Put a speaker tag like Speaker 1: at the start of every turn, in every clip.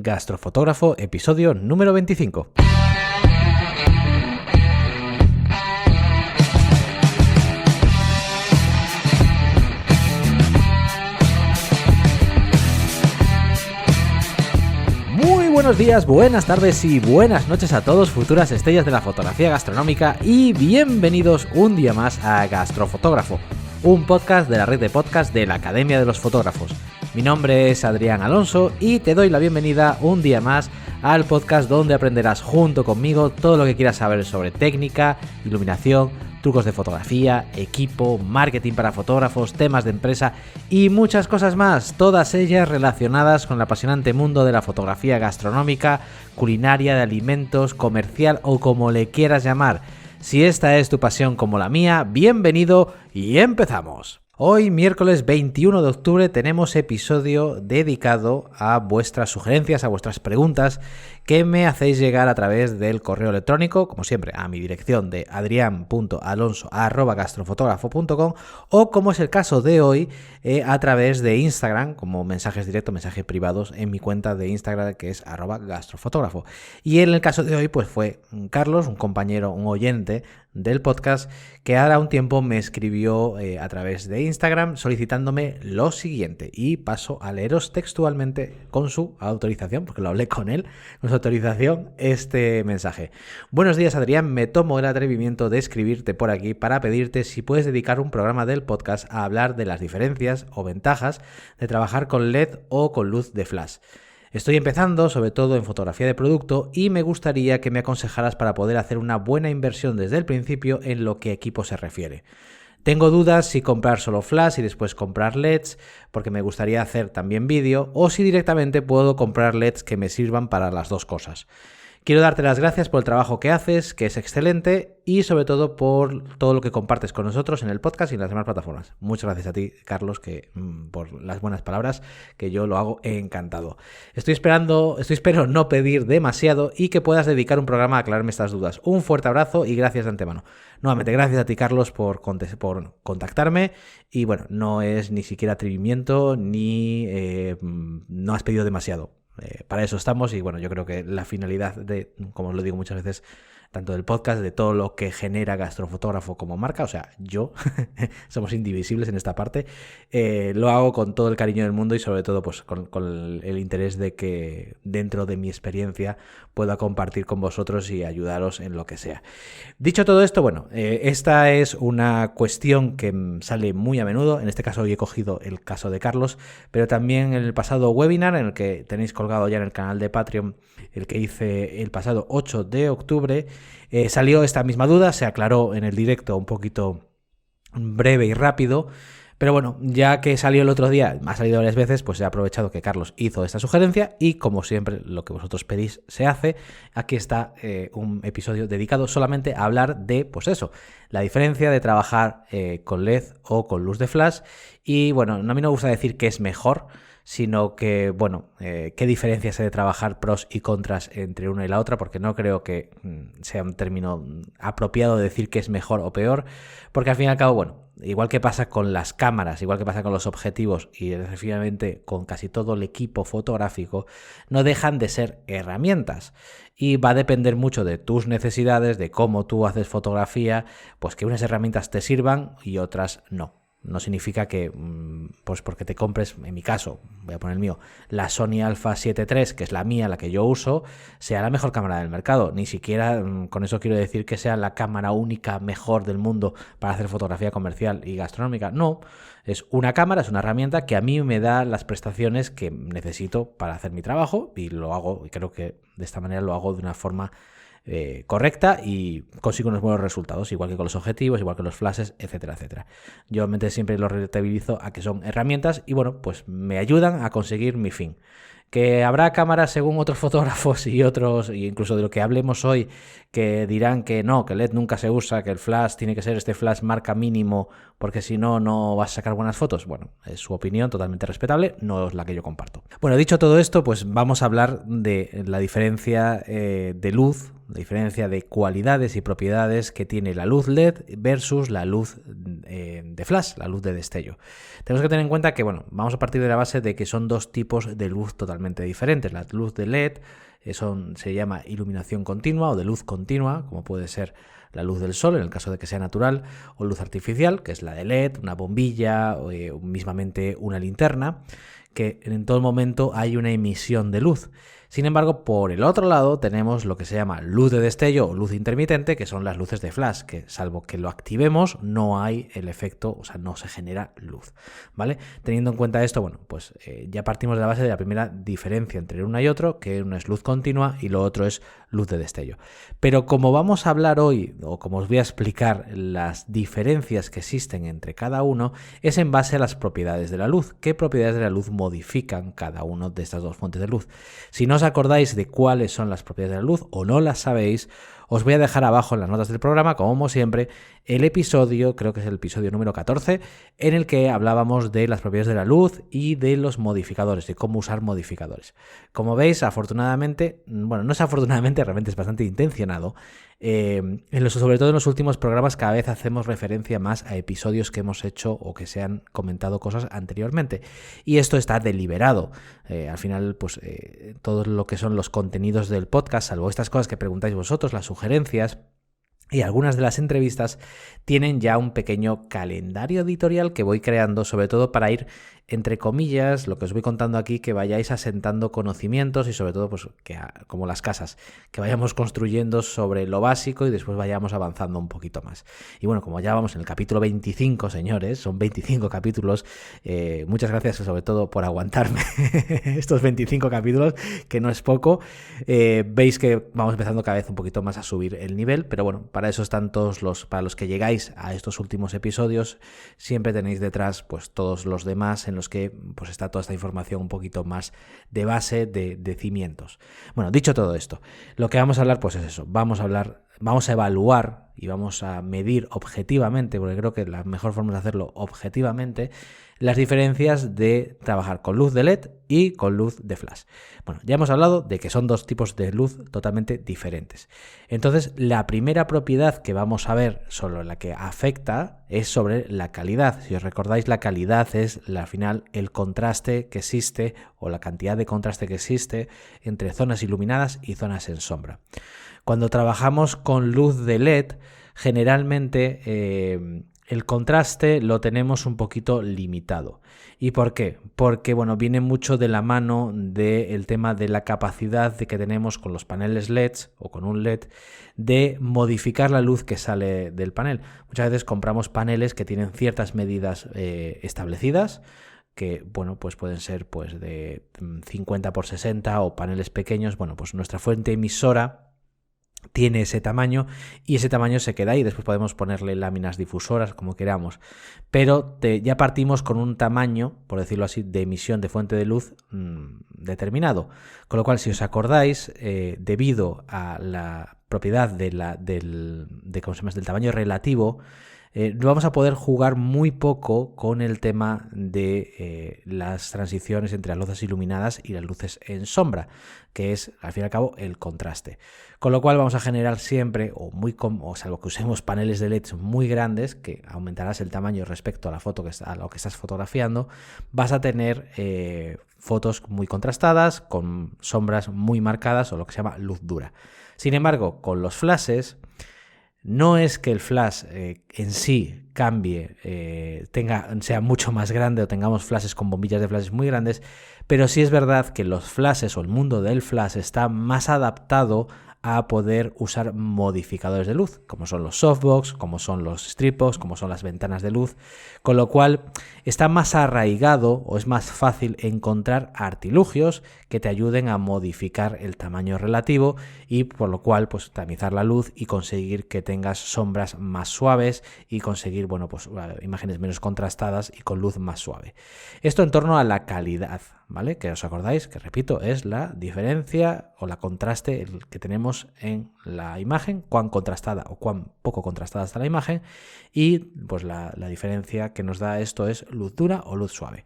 Speaker 1: Gastrofotógrafo, episodio número 25. Buenos días, buenas tardes y buenas noches a todos, futuras estrellas de la fotografía gastronómica, y bienvenidos un día más a Gastrofotógrafo, un podcast de la red de podcast de la Academia de los Fotógrafos. Mi nombre es Adrián Alonso y te doy la bienvenida un día más al podcast donde aprenderás junto conmigo todo lo que quieras saber sobre técnica, iluminación, trucos de fotografía, equipo, marketing para fotógrafos, temas de empresa y muchas cosas más, todas ellas relacionadas con el apasionante mundo de la fotografía gastronómica, culinaria, de alimentos, comercial o como le quieras llamar. Si esta es tu pasión como la mía, bienvenido y empezamos. Hoy, miércoles 21 de octubre, tenemos episodio dedicado a vuestras sugerencias, a vuestras preguntas que me hacéis llegar a través del correo electrónico, como siempre, a mi dirección de adrian.alonso@gastrofotógrafo.com o, como es el caso de hoy, a través de Instagram, como mensajes directos, mensajes privados en mi cuenta de Instagram, que es @gastrofotógrafo. Y en el caso de hoy, pues fue Carlos, un compañero, un oyente del podcast, que ahora un tiempo me escribió a través de Instagram solicitándome lo siguiente, y paso a leeros textualmente con su autorización, porque lo hablé con él, con su autorización, este mensaje. Buenos días, Adrián, me tomo el atrevimiento de escribirte por aquí para pedirte si puedes dedicar un programa del podcast a hablar de las diferencias o ventajas de trabajar con LED o con luz de flash. Estoy empezando, sobre todo en fotografía de producto, y me gustaría que me aconsejaras para poder hacer una buena inversión desde el principio en lo que equipo se refiere. Tengo dudas si comprar solo flash y después comprar LEDs, porque me gustaría hacer también vídeo, o si directamente puedo comprar LEDs que me sirvan para las dos cosas. Quiero darte las gracias por el trabajo que haces, que es excelente, y sobre todo por todo lo que compartes con nosotros en el podcast y en las demás plataformas. Muchas gracias a ti, Carlos, por las buenas palabras, que yo lo hago encantado. Espero no pedir demasiado y que puedas dedicar un programa a aclararme estas dudas. Un fuerte abrazo y gracias de antemano. Nuevamente, gracias a ti, Carlos, por contactarme, y bueno, no es ni siquiera atrevimiento ni no has pedido demasiado. Para eso estamos, y bueno, yo creo que la finalidad de, como os lo digo muchas veces, tanto del podcast, de todo lo que genera Gastrofotógrafo como marca, o sea, yo, somos indivisibles en esta parte, lo hago con todo el cariño del mundo y sobre todo pues con el interés de que dentro de mi experiencia pueda compartir con vosotros y ayudaros en lo que sea. Dicho todo esto, bueno, esta es una cuestión que sale muy a menudo. En este caso hoy he cogido el caso de Carlos, pero también en el pasado webinar, en el que tenéis colgado ya en el canal de Patreon, el que hice el pasado 8 de octubre, salió esta misma duda, se aclaró en el directo un poquito breve y rápido. Pero bueno, ya que salió el otro día, ha salido varias veces, pues he aprovechado que Carlos hizo esta sugerencia y, como siempre, lo que vosotros pedís se hace. Aquí está un episodio dedicado solamente a hablar de, pues eso, la diferencia de trabajar con LED o con luz de flash. Y bueno, a mí no me gusta decir que es mejor, sino que, bueno, qué diferencias hay de trabajar pros y contras entre una y la otra, porque no creo que sea un término apropiado decir que es mejor o peor, porque al fin y al cabo, bueno, igual que pasa con las cámaras, igual que pasa con los objetivos y efectivamente con casi todo el equipo fotográfico, no dejan de ser herramientas. Y va a depender mucho de tus necesidades, de cómo tú haces fotografía, pues que unas herramientas te sirvan y otras no. No significa que, pues porque te compres, en mi caso, voy a poner el mío, la Sony Alpha 7 III, que es la mía, la que yo uso, sea la mejor cámara del mercado. Ni siquiera con eso quiero decir que sea la cámara única mejor del mundo para hacer fotografía comercial y gastronómica. No, es una cámara, es una herramienta que a mí me da las prestaciones que necesito para hacer mi trabajo, y lo hago, y creo que de esta manera lo hago de una forma correcta y consigo unos buenos resultados, igual que con los objetivos, igual que los flashes, etcétera, etcétera. Yo obviamente siempre lo relativizo a que son herramientas y bueno, pues me ayudan a conseguir mi fin. Que habrá cámaras según otros fotógrafos y otros, y incluso de lo que hablemos hoy, que dirán que no, que LED nunca se usa, que el flash tiene que ser este flash marca mínimo, porque si no, no vas a sacar buenas fotos. Bueno, es su opinión, totalmente respetable, no es la que yo comparto. Bueno, dicho todo esto, pues vamos a hablar de la diferencia de luz la diferencia de cualidades y propiedades que tiene la luz LED versus la luz de flash, la luz de destello. Tenemos que tener en cuenta que, bueno, vamos a partir de la base de que son dos tipos de luz totalmente diferentes. La luz de LED se llama iluminación continua o de luz continua, como puede ser la luz del sol, en el caso de que sea natural, o luz artificial, que es la de LED, una bombilla o mismamente una linterna, que en todo momento hay una emisión de luz. Sin embargo, por el otro lado tenemos lo que se llama luz de destello o luz intermitente, que son las luces de flash, que salvo que lo activemos no hay el efecto, o sea, no se genera luz, ¿vale? Teniendo en cuenta esto, bueno, pues ya partimos de la base de la primera diferencia entre una y otro, que uno es luz continua y lo otro es luz de destello. Pero como vamos a hablar hoy, o como os voy a explicar las diferencias que existen entre cada uno, es en base a las propiedades de la luz. ¿Qué propiedades de la luz modifican cada uno de estas dos fuentes de luz? Si no os acordáis de cuáles son las propiedades de la luz o no las sabéis, os voy a dejar abajo en las notas del programa, como siempre, el episodio, creo que es el episodio número 14, en el que hablábamos de las propiedades de la luz y de los modificadores, de cómo usar modificadores. Como veis, afortunadamente, bueno, no es afortunadamente, realmente es bastante intencionado, sobre todo en los últimos programas cada vez hacemos referencia más a episodios que hemos hecho o que se han comentado cosas anteriormente. Y esto está deliberado. Al final, pues todo lo que son los contenidos del podcast, salvo estas cosas que preguntáis vosotros, las sugerencias y algunas de las entrevistas, tienen ya un pequeño calendario editorial que voy creando, sobre todo para ir, entre comillas, lo que os voy contando aquí, que vayáis asentando conocimientos y sobre todo, pues, como las casas, que vayamos construyendo sobre lo básico y después vayamos avanzando un poquito más. Y bueno, como ya vamos en el capítulo 25, señores, son 25 capítulos, muchas gracias sobre todo por aguantarme estos 25 capítulos, que no es poco. Veis que vamos empezando cada vez un poquito más a subir el nivel, pero bueno, para eso están para los que llegáis a estos últimos episodios, siempre tenéis detrás pues todos los demás en los que pues está toda esta información un poquito más de base, de cimientos. Bueno, dicho todo esto, lo que vamos a hablar pues es eso, vamos a evaluar y vamos a medir objetivamente, porque creo que la mejor forma de hacerlo objetivamente, las diferencias de trabajar con luz de LED y con luz de flash. Bueno, ya hemos hablado de que son dos tipos de luz totalmente diferentes. Entonces, la primera propiedad que vamos a ver sobre la que afecta es sobre la calidad. Si os recordáis, la calidad es, al final, el contraste que existe o la cantidad de contraste que existe entre zonas iluminadas y zonas en sombra. Cuando trabajamos con luz de LED, generalmente el contraste lo tenemos un poquito limitado. ¿Y por qué? Porque bueno, viene mucho de la mano del tema de la capacidad que tenemos con los paneles LEDs o con un LED de modificar la luz que sale del panel. Muchas veces compramos paneles que tienen ciertas medidas establecidas, que bueno, pues pueden ser pues de 50x60 o paneles pequeños. Bueno, pues nuestra fuente emisora tiene ese tamaño y ese tamaño se queda ahí. Después podemos ponerle láminas difusoras como queramos, pero ya partimos con un tamaño, por decirlo así, de emisión de fuente de luz determinado, con lo cual, si os acordáis, debido a la propiedad del tamaño relativo, vamos a poder jugar muy poco con el tema de las transiciones entre las luces iluminadas y las luces en sombra, que es, al fin y al cabo, el contraste. Con lo cual vamos a generar siempre, o salvo que usemos paneles de LED muy grandes, que aumentarás el tamaño respecto a la foto a lo que estás fotografiando, vas a tener fotos muy contrastadas, con sombras muy marcadas o lo que se llama luz dura. Sin embargo, con los flashes, no es que el flash en sí cambie, sea mucho más grande o tengamos flashes con bombillas de flashes muy grandes, pero sí es verdad que los flashes o el mundo del flash está más adaptado a poder usar modificadores de luz, como son los softbox, como son los stripbox, como son las ventanas de luz, con lo cual está más arraigado o es más fácil encontrar artilugios que te ayuden a modificar el tamaño relativo y por lo cual pues tamizar la luz y conseguir que tengas sombras más suaves y conseguir pues imágenes menos contrastadas y con luz más suave. Esto en torno a la calidad, ¿vale? Que os acordáis, que repito, es la diferencia o la contraste que tenemos en la imagen, cuán contrastada o cuán poco contrastada está la imagen, y pues la diferencia que nos da esto es luz dura o luz suave.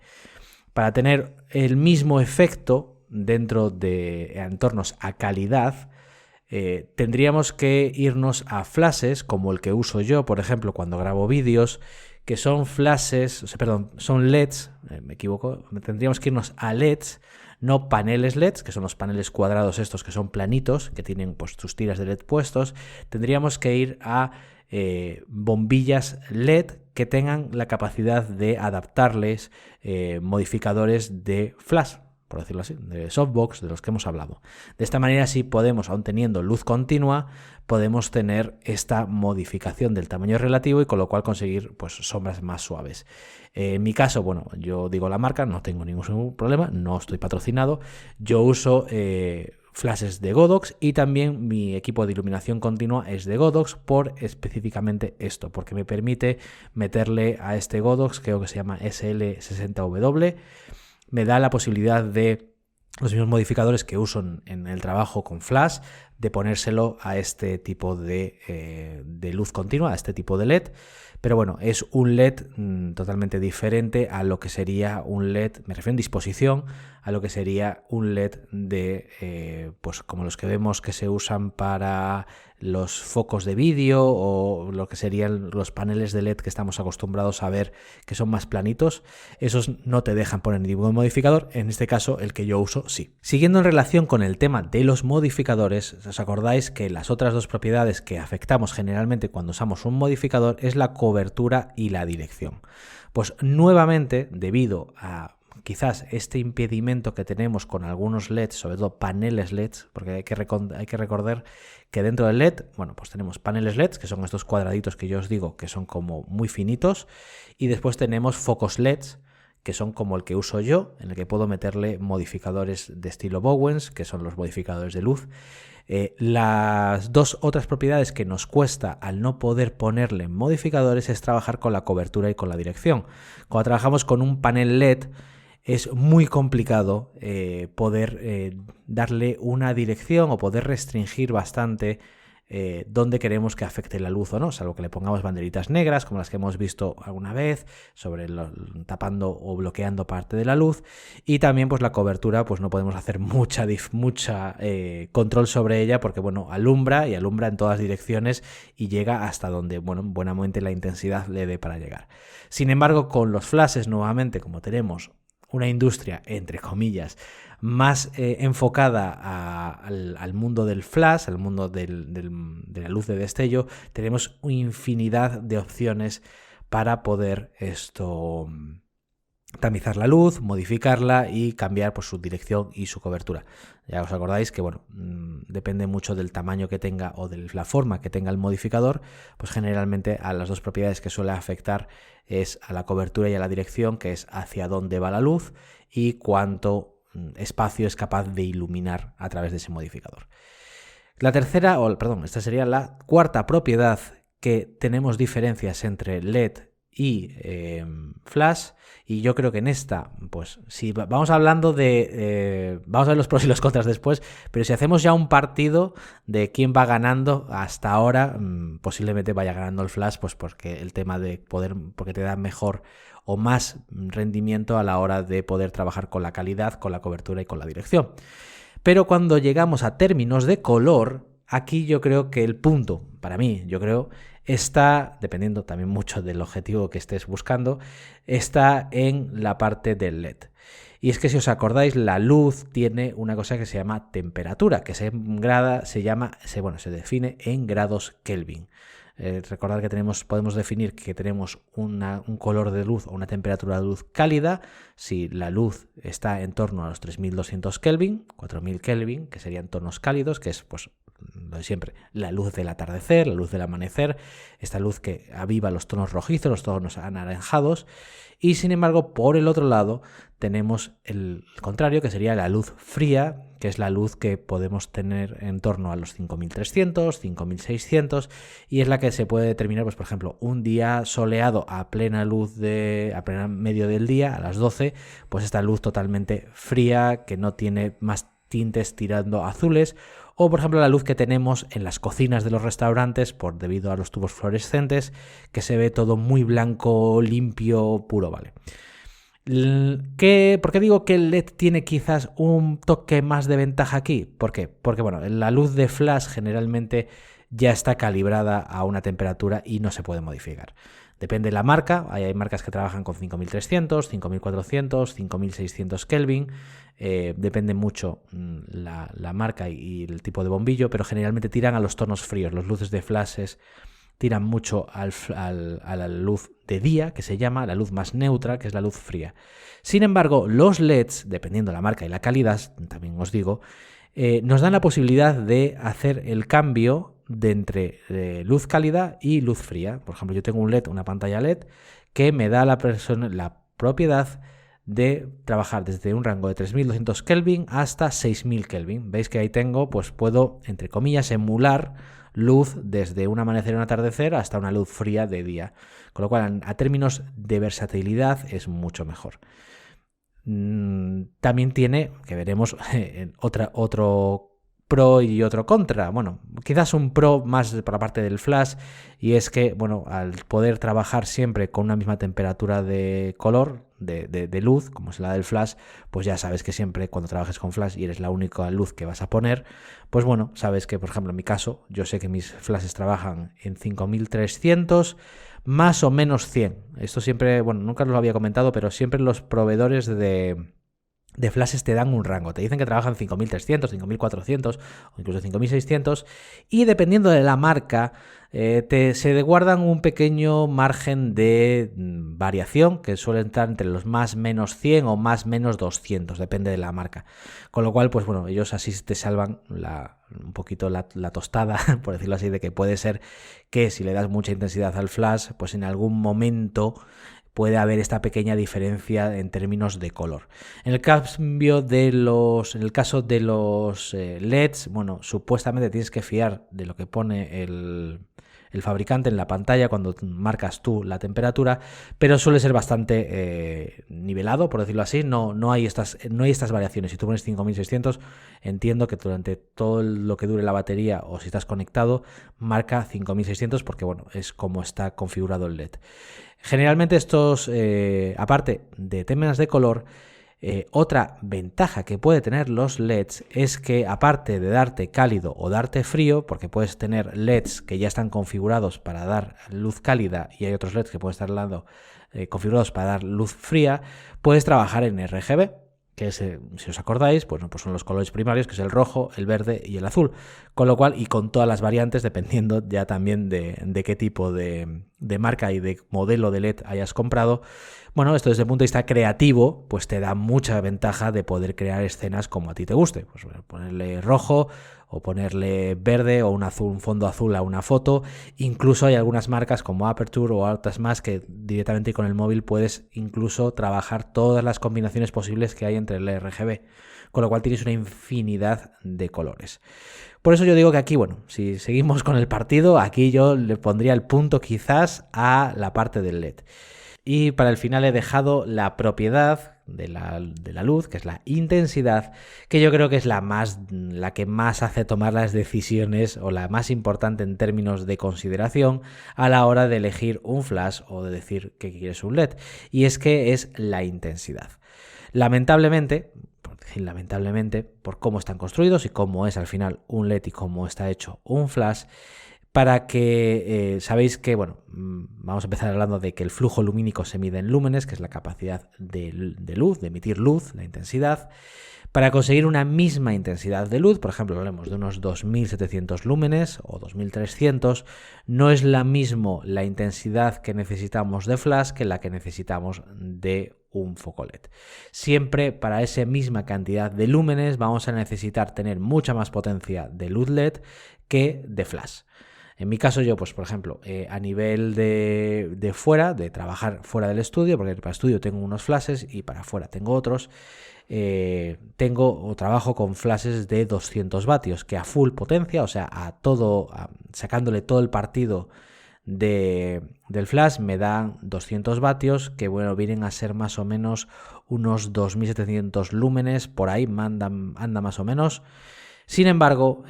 Speaker 1: Para tener el mismo efecto dentro de entornos a calidad, tendríamos que irnos a flashes como el que uso yo, por ejemplo, cuando grabo vídeos, que son son LEDs, me equivoco, tendríamos que irnos a LEDs, no paneles LEDs, que son los paneles cuadrados estos que son planitos, que tienen pues sus tiras de LED puestos. Tendríamos que ir a bombillas LED que tengan la capacidad de adaptarles modificadores de flash, por decirlo así, de softbox, de los que hemos hablado. De esta manera, sí podemos, aún teniendo luz continua, podemos tener esta modificación del tamaño relativo y con lo cual conseguir pues sombras más suaves. En mi caso, bueno, yo digo la marca, no tengo ningún problema, no estoy patrocinado. Yo uso flashes de Godox y también mi equipo de iluminación continua es de Godox por específicamente esto, porque me permite meterle a este Godox, creo que se llama SL60W, me da la posibilidad de los mismos modificadores que uso en el trabajo con flash, de ponérselo a este tipo de luz continua, a este tipo de LED. Pero bueno, es un LED totalmente diferente a lo que sería un LED, me refiero en disposición, a lo que sería un LED de, pues como los que vemos que se usan para los focos de vídeo o lo que serían los paneles de LED que estamos acostumbrados a ver que son más planitos. Esos no te dejan poner ningún modificador, en este caso el que yo uso sí. Siguiendo en relación con el tema de los modificadores, ¿os acordáis que las otras dos propiedades que afectamos generalmente cuando usamos un modificador es la cobertura y la dirección? Pues nuevamente, debido a quizás este impedimento que tenemos con algunos LEDs, sobre todo paneles LEDs, porque hay que recordar que dentro del LED, bueno, pues tenemos paneles LEDs, que son estos cuadraditos que yo os digo que son como muy finitos, y después tenemos focos LEDs, que son como el que uso yo, en el que puedo meterle modificadores de estilo Bowens, que son los modificadores de luz. Las dos otras propiedades que nos cuesta al no poder ponerle modificadores es trabajar con la cobertura y con la dirección. Cuando trabajamos con un panel LED es muy complicado poder darle una dirección o poder restringir bastante dónde queremos que afecte la luz o no, salvo que le pongamos banderitas negras como las que hemos visto alguna vez, tapando o bloqueando parte de la luz. Y también pues la cobertura, pues no podemos hacer mucha control sobre ella, porque bueno, alumbra en todas direcciones y llega hasta donde, bueno, buenamente la intensidad le dé para llegar. Sin embargo, con los flashes, nuevamente, como tenemos una industria, entre comillas, más enfocada al mundo del flash, al mundo de la luz de destello, tenemos una infinidad de opciones para poder tamizar la luz, modificarla y cambiar pues, su dirección y su cobertura. Ya os acordáis que bueno, depende mucho del tamaño que tenga o de la forma que tenga el modificador, pues generalmente a las dos propiedades que suele afectar es a la cobertura y a la dirección, que es hacia dónde va la luz y cuánto espacio es capaz de iluminar a través de ese modificador. Esta sería la cuarta propiedad que tenemos diferencias entre LED y flash, y yo creo que en esta, pues si vamos hablando vamos a ver los pros y los contras después, pero si hacemos ya un partido de quién va ganando hasta ahora, posiblemente vaya ganando el flash, pues porque el tema de porque te da mejor o más rendimiento a la hora de poder trabajar con la calidad, con la cobertura y con la dirección. Pero cuando llegamos a términos de color, aquí yo creo que el punto, para mí, está, dependiendo también mucho del objetivo que estés buscando, está en la parte del LED. Y es que si os acordáis, la luz tiene una cosa que se llama temperatura, que se define en grados Kelvin. Recordad que podemos definir que tenemos un color de luz o una temperatura de luz cálida si la luz está en torno a los 3200 Kelvin, 4000 Kelvin, que serían tonos cálidos, que es pues lo de siempre, la luz del atardecer, la luz del amanecer, esta luz que aviva los tonos rojizos, los tonos anaranjados. Y sin embargo, por el otro lado, tenemos el contrario, que sería la luz fría, que es la luz que podemos tener en torno a los 5300, 5600, y es la que se puede determinar, pues por ejemplo, un día soleado a plena medio del día, a las 12, pues esta luz totalmente fría, que no tiene más tintes tirando azules, o por ejemplo la luz que tenemos en las cocinas de los restaurantes debido a los tubos fluorescentes, que se ve todo muy blanco, limpio, puro, ¿vale? ¿Por qué digo que el LED tiene quizás un toque más de ventaja aquí? ¿Por qué? Porque bueno, la luz de flash generalmente ya está calibrada a una temperatura y no se puede modificar. Depende de la marca, hay marcas que trabajan con 5300, 5400, 5600 Kelvin, depende mucho la marca y el tipo de bombillo, pero generalmente tiran a los tonos fríos. Los luces de flashes tiran mucho a la luz de día, que se llama la luz más neutra, que es la luz fría. Sin embargo, los LEDs, dependiendo de la marca y la calidad, también os digo, nos dan la posibilidad de hacer el cambio de entre luz cálida y luz fría. Por ejemplo, yo tengo un LED, una pantalla LED, que me da la propiedad de trabajar desde un rango de 3200 Kelvin hasta 6000 Kelvin. Veis que ahí tengo, pues puedo, entre comillas, emular luz desde un amanecer o un atardecer hasta una luz fría de día. Con lo cual, a términos de versatilidad, es mucho mejor. También tiene, que veremos, otro pro y otro contra. Bueno, quizás un pro más por la parte del flash, y es que, bueno, al poder trabajar siempre con una misma temperatura de color, de luz, como es la del flash, pues ya sabes que siempre cuando trabajes con flash y eres la única luz que vas a poner, pues bueno, sabes que, por ejemplo, en mi caso, yo sé que mis flashes trabajan en 5300 más o menos 100. Esto siempre, bueno, nunca lo había comentado, pero siempre los proveedores de flashes te dan un rango. Te dicen que trabajan 5300, 5400 o incluso 5600, y dependiendo de la marca se guardan un pequeño margen de variación que suele estar entre los más menos 100 o más menos 200, depende de la marca. Con lo cual, pues bueno, ellos así te salvan un poquito la tostada, por decirlo así, de que puede ser que si le das mucha intensidad al flash, pues en algún momento puede haber esta pequeña diferencia en términos de color. En el caso de los LEDs, bueno, supuestamente tienes que fiar de lo que pone el fabricante en la pantalla cuando marcas tú la temperatura, pero suele ser bastante nivelado, por decirlo así. No hay estas variaciones. Si tú pones 5600, entiendo que durante todo lo que dure la batería o si estás conectado, marca 5600 porque, bueno, es como está configurado el LED. Generalmente estos, aparte de temas de color, otra ventaja que puede tener los LEDs es que, aparte de darte cálido o darte frío, porque puedes tener LEDs que ya están configurados para dar luz cálida y hay otros LEDs que pueden estar configurados para dar luz fría, puedes trabajar en RGB, que es, si os acordáis, pues son los colores primarios, que es el rojo, el verde y el azul. Con lo cual, y con todas las variantes, dependiendo ya también de qué tipo de marca y de modelo de LED hayas comprado. Bueno, esto desde el punto de vista creativo, pues te da mucha ventaja de poder crear escenas como a ti te guste. Pues ponerle rojo o ponerle verde o un fondo azul a una foto. Incluso hay algunas marcas como Aperture o otras más que directamente con el móvil puedes incluso trabajar todas las combinaciones posibles que hay entre el RGB, con lo cual tienes una infinidad de colores. Por eso yo digo que aquí, bueno, si seguimos con el partido, aquí yo le pondría el punto quizás a la parte del LED. Y para el final he dejado la propiedad de la luz, que es la intensidad, que yo creo que es la que más hace tomar las decisiones o la más importante en términos de consideración a la hora de elegir un flash o de decir que quieres un LED. Y es que es la intensidad. Lamentablemente, por cómo están construidos y cómo es al final un LED y cómo está hecho un flash, para que sabéis que, bueno, vamos a empezar hablando de que el flujo lumínico se mide en lúmenes, que es la capacidad de luz, de emitir luz, la intensidad. Para conseguir una misma intensidad de luz, por ejemplo, hablemos de unos 2700 lúmenes o 2300, no es la misma la intensidad que necesitamos de flash que la que necesitamos de un foco LED. Siempre para esa misma cantidad de lúmenes vamos a necesitar tener mucha más potencia de luz LED que de flash. En mi caso yo, pues por ejemplo, a nivel de fuera, de trabajar fuera del estudio, porque para estudio tengo unos flashes y para fuera tengo otros, trabajo con flashes de 200 vatios, que a full potencia, o sea, sacándole todo el partido del flash, me dan 200 vatios, que bueno, vienen a ser más o menos unos 2700 lúmenes, por ahí anda más o menos. Sin embargo,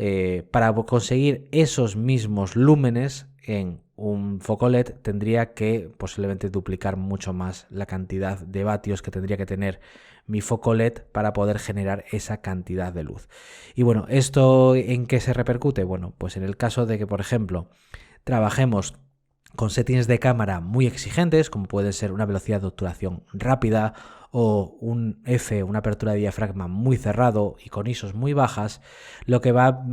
Speaker 1: para conseguir esos mismos lúmenes, en un foco LED tendría que posiblemente duplicar mucho más la cantidad de vatios que tendría que tener mi foco LED para poder generar esa cantidad de luz. Y bueno, ¿esto en qué se repercute? Bueno, pues en el caso de que, por ejemplo, trabajemos con settings de cámara muy exigentes, como puede ser una velocidad de obturación rápida o una apertura de diafragma muy cerrado y con ISOs muy bajas, lo que va a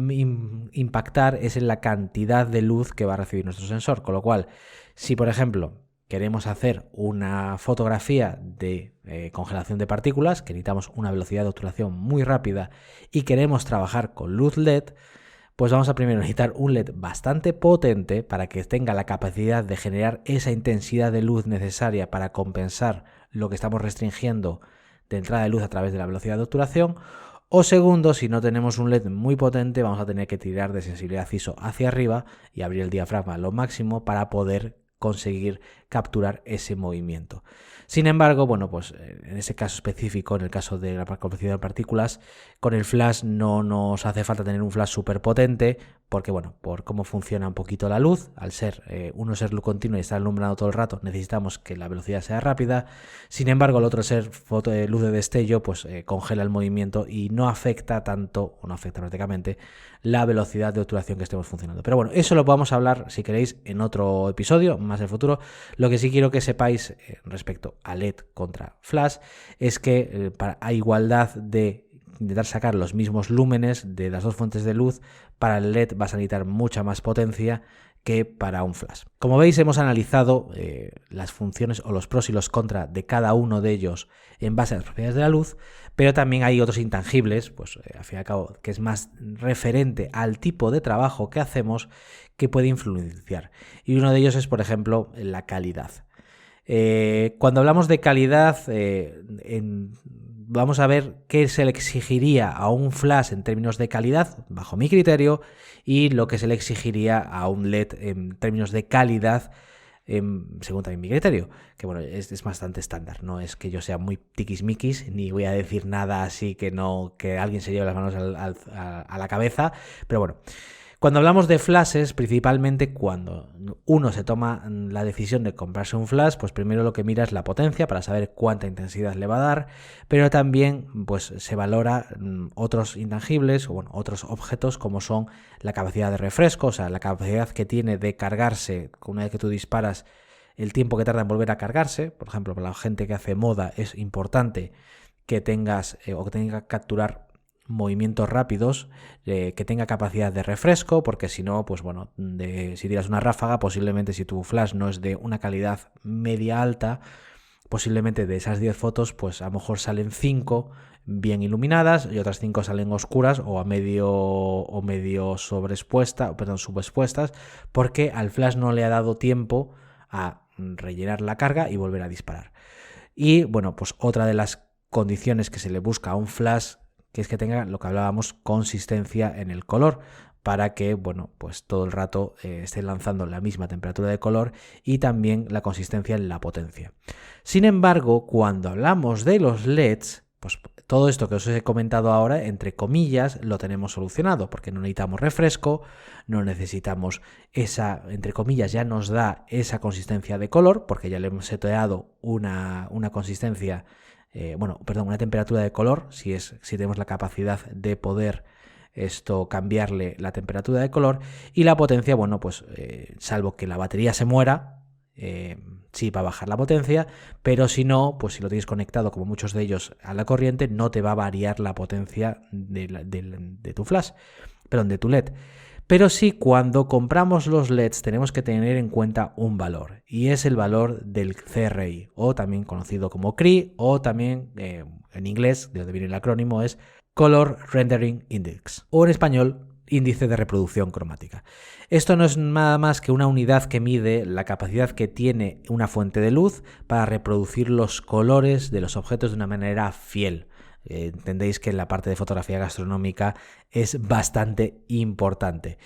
Speaker 1: impactar es en la cantidad de luz que va a recibir nuestro sensor. Con lo cual, si por ejemplo queremos hacer una fotografía de congelación de partículas, que necesitamos una velocidad de obturación muy rápida y queremos trabajar con luz LED, pues vamos a primero necesitar un LED bastante potente para que tenga la capacidad de generar esa intensidad de luz necesaria para compensar lo que estamos restringiendo de entrada de luz a través de la velocidad de obturación. O segundo, si no tenemos un LED muy potente, vamos a tener que tirar de sensibilidad ISO hacia arriba y abrir el diafragma a lo máximo para poder conseguir capturar ese movimiento. Sin embargo, bueno, pues en ese caso específico, en el caso de la velocidad de partículas, con el flash no nos hace falta tener un flash súper potente, porque bueno, por cómo funciona un poquito la luz, al ser uno ser luz continua y estar alumbrando todo el rato, necesitamos que la velocidad sea rápida. Sin embargo, el otro ser luz de destello, pues congela el movimiento y no afecta tanto, o no afecta prácticamente, la velocidad de obturación que estemos funcionando. Pero bueno, eso lo vamos a hablar, si queréis, en otro episodio, más en el futuro. Lo que sí quiero que sepáis respecto a LED contra flash es que a igualdad de intentar sacar los mismos lúmenes de las dos fuentes de luz, para el LED vas a necesitar mucha más potencia que para un flash. Como veis, hemos analizado las funciones o los pros y los contras de cada uno de ellos en base a las propiedades de la luz, pero también hay otros intangibles, pues al fin y al cabo, que es más referente al tipo de trabajo que hacemos, que puede influenciar. Y uno de ellos es, por ejemplo, la calidad. Cuando hablamos de calidad, vamos a ver qué se le exigiría a un flash en términos de calidad, bajo mi criterio, y lo que se le exigiría a un LED en términos de calidad, según también mi criterio, que bueno, es bastante estándar. No es que yo sea muy tiquismiquis, ni voy a decir nada así que alguien se lleve las manos a la cabeza, pero bueno. Cuando hablamos de flashes, principalmente cuando uno se toma la decisión de comprarse un flash, pues primero lo que mira es la potencia para saber cuánta intensidad le va a dar, pero también pues se valora otros intangibles o bueno, otros objetos como son la capacidad de refresco, o sea, la capacidad que tiene de cargarse una vez que tú disparas, el tiempo que tarda en volver a cargarse. Por ejemplo, para la gente que hace moda es importante que tengas o que tenga que capturar movimientos rápidos, que tenga capacidad de refresco, porque si no, pues bueno, si tiras una ráfaga, posiblemente si tu flash no es de una calidad media alta, posiblemente de esas 10 fotos, pues a lo mejor salen 5 bien iluminadas y otras 5 salen oscuras o medio subexpuestas, porque al flash no le ha dado tiempo a rellenar la carga y volver a disparar. Y bueno, pues otra de las condiciones que se le busca a un flash, que es que tenga lo que hablábamos, consistencia en el color, para que, bueno, pues todo el rato esté lanzando la misma temperatura de color y también la consistencia en la potencia. Sin embargo, cuando hablamos de los LEDs, pues todo esto que os he comentado ahora, entre comillas, lo tenemos solucionado, porque no necesitamos refresco, no necesitamos esa, entre comillas, ya nos da esa consistencia de color, porque ya le hemos seteado una consistencia, una temperatura de color, si tenemos la capacidad de poder cambiarle la temperatura de color, y la potencia, bueno, pues salvo que la batería se muera, sí va a bajar la potencia, pero si no, pues si lo tienes conectado, como muchos de ellos, a la corriente, no te va a variar la potencia de tu flash, perdón, de tu LED. Pero sí, cuando compramos los LEDs tenemos que tener en cuenta un valor, y es el valor del CRI, o también conocido como CRI, o también en inglés, de donde viene el acrónimo, es Color Rendering Index, o en español, índice de reproducción cromática. Esto no es nada más que una unidad que mide la capacidad que tiene una fuente de luz para reproducir los colores de los objetos de una manera fiel. Entendéis que en la parte de fotografía gastronómica es bastante importante.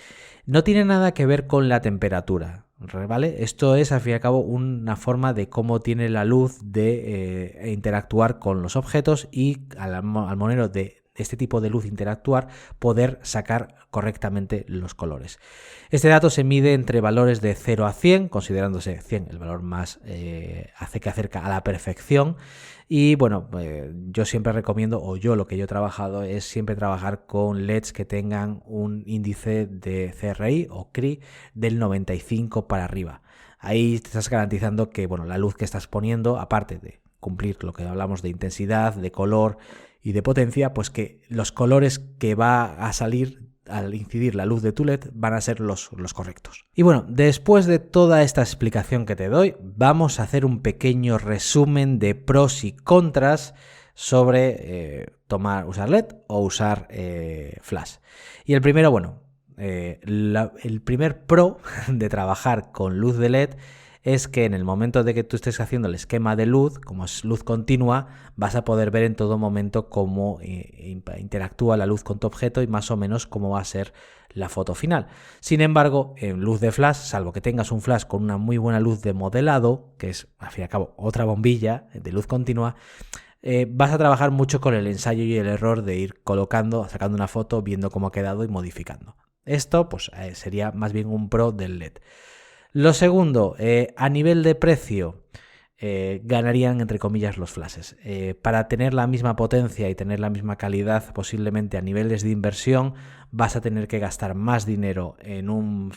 Speaker 1: No tiene nada que ver con la temperatura, ¿vale? Esto es, al fin y al cabo, una forma de cómo tiene la luz de interactuar con los objetos y al momento de este tipo de luz interactuar, poder sacar correctamente los colores. Este dato se mide entre valores de 0 a 100, considerándose 100 el valor más que acerca a la perfección. Y bueno, yo siempre recomiendo, o yo lo que yo he trabajado es siempre trabajar con LEDs que tengan un índice de CRI o CRI del 95 para arriba. Ahí te estás garantizando que bueno, la luz que estás poniendo, aparte de cumplir lo que hablamos de intensidad, de color y de potencia, pues que los colores que va a salir al incidir la luz de tu LED van a ser los correctos. Y bueno, después de toda esta explicación que te doy, vamos a hacer un pequeño resumen de pros y contras sobre usar LED o usar flash. Y el primero, bueno, el primer pro de trabajar con luz de LED es que en el momento de que tú estés haciendo el esquema de luz, como es luz continua, vas a poder ver en todo momento cómo interactúa la luz con tu objeto y más o menos cómo va a ser la foto final. Sin embargo, en luz de flash, salvo que tengas un flash con una muy buena luz de modelado, que es al fin y al cabo otra bombilla de luz continua, vas a trabajar mucho con el ensayo y el error de ir colocando, sacando una foto, viendo cómo ha quedado y modificando. Esto pues sería más bien un pro del LED. Lo segundo, a nivel de precio, ganarían entre comillas los flashes. Para tener la misma potencia y tener la misma calidad, posiblemente a niveles de inversión, vas a tener que gastar más dinero en un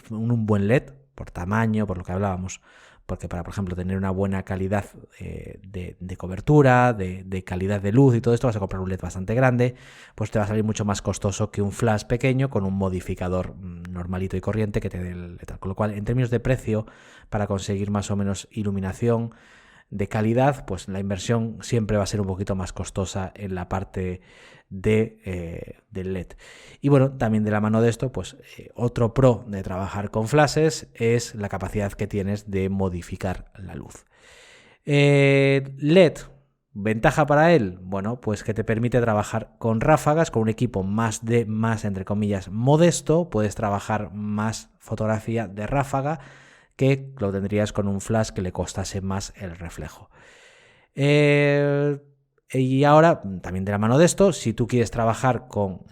Speaker 1: buen LED, por tamaño, por lo que hablábamos. Porque para, por ejemplo, tener una buena calidad de cobertura, de calidad de luz y todo esto, vas a comprar un LED bastante grande, pues te va a salir mucho más costoso que un flash pequeño con un modificador normalito y corriente que te dé el LED. Con lo cual, en términos de precio, para conseguir más o menos iluminación de calidad, pues la inversión siempre va a ser un poquito más costosa en la parte del LED. Y bueno, también de la mano de esto, pues otro pro de trabajar con flashes es la capacidad que tienes de modificar la luz. LED, ventaja para él, bueno, pues que te permite trabajar con ráfagas, con un equipo más entre comillas modesto, puedes trabajar más fotografía de ráfaga que lo tendrías con un flash que le costase más el reflejo. Y ahora, también de la mano de esto, si tú quieres trabajar con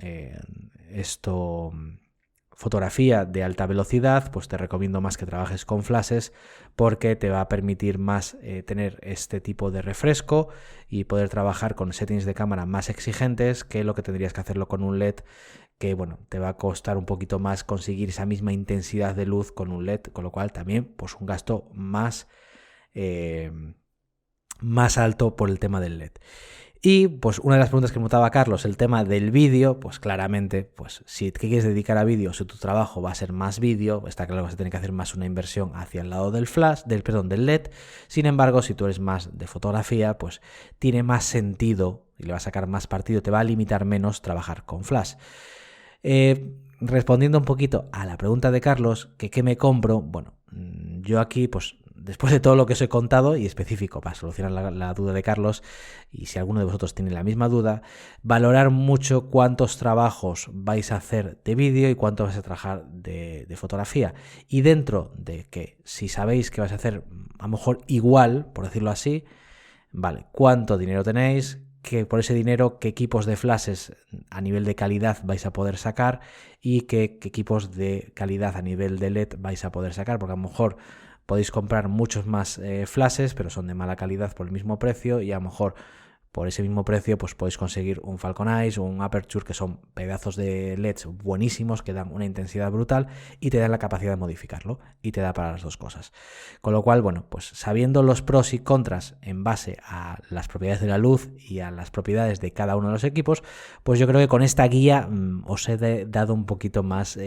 Speaker 1: fotografía de alta velocidad, pues te recomiendo más que trabajes con flashes porque te va a permitir más tener este tipo de refresco y poder trabajar con settings de cámara más exigentes que lo que tendrías que hacerlo con un LED, que bueno, te va a costar un poquito más conseguir esa misma intensidad de luz con un LED, con lo cual también pues un gasto más alto por el tema del LED. Y pues una de las preguntas que me notaba Carlos, el tema del vídeo, pues claramente, pues si te quieres dedicar a vídeo, si tu trabajo va a ser más vídeo, está claro que vas a tener que hacer más una inversión hacia el lado del del LED. Sin embargo, si tú eres más de fotografía, pues tiene más sentido y le va a sacar más partido, te va a limitar menos trabajar con flash. Respondiendo un poquito a la pregunta de Carlos, que qué me compro, bueno, yo aquí pues después de todo lo que os he contado y específico para solucionar la duda de Carlos, y si alguno de vosotros tiene la misma duda, valorar mucho cuántos trabajos vais a hacer de vídeo y cuánto vais a trabajar de fotografía. Y dentro de que si sabéis que vais a hacer a lo mejor igual, por decirlo así, vale, cuánto dinero tenéis, que por ese dinero qué equipos de flashes a nivel de calidad vais a poder sacar y qué equipos de calidad a nivel de LED vais a poder sacar, porque a lo mejor podéis comprar muchos más flashes, pero son de mala calidad por el mismo precio y a lo mejor por ese mismo precio pues podéis conseguir un Falcon Eyes o un Aperture, que son pedazos de LEDs buenísimos que dan una intensidad brutal y te dan la capacidad de modificarlo y te da para las dos cosas. Con lo cual, bueno, pues sabiendo los pros y contras en base a las propiedades de la luz y a las propiedades de cada uno de los equipos, pues yo creo que con esta guía os he dado un poquito más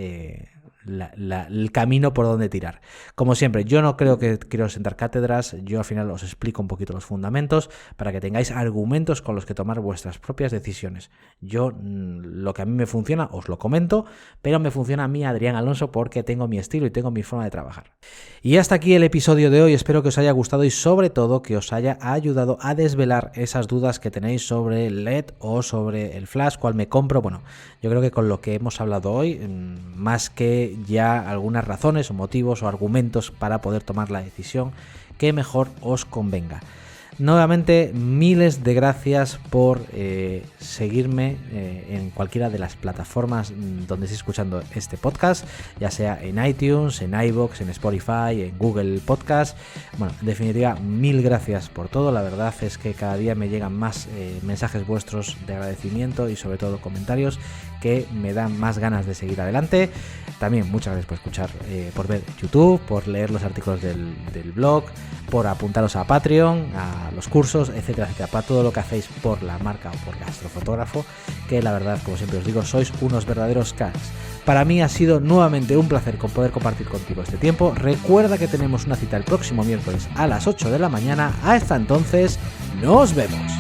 Speaker 1: el camino por donde tirar. Como siempre, yo no creo que quiero sentar cátedras, yo al final os explico un poquito los fundamentos para que tengáis argumentos con los que tomar vuestras propias decisiones. Yo lo que a mí me funciona os lo comento, pero me funciona a mí, Adrián Alonso, porque tengo mi estilo y tengo mi forma de trabajar. Y hasta aquí el episodio de hoy, espero que os haya gustado y sobre todo que os haya ayudado a desvelar esas dudas que tenéis sobre el LED o sobre el flash, cuál me compro. Bueno, yo creo que con lo que hemos hablado hoy, más que ya algunas razones o motivos o argumentos para poder tomar la decisión que mejor os convenga. Nuevamente, miles de gracias por seguirme en cualquiera de las plataformas donde estéis escuchando este podcast, ya sea en iTunes, en iVoox, en Spotify, en Google Podcast. Bueno, en definitiva, mil gracias por todo. La verdad es que cada día me llegan más mensajes vuestros de agradecimiento y sobre todo comentarios que me dan más ganas de seguir adelante. También muchas gracias por escuchar, por ver YouTube, por leer los artículos del blog, por apuntaros a Patreon, a los cursos, etcétera, etcétera, para todo lo que hacéis por la marca o por Gastrofotógrafo, que la verdad, como siempre os digo, sois unos verdaderos cracks. Para mí ha sido nuevamente un placer poder compartir contigo este tiempo. Recuerda que tenemos una cita el próximo miércoles a las 8 de la mañana. Hasta entonces, nos vemos.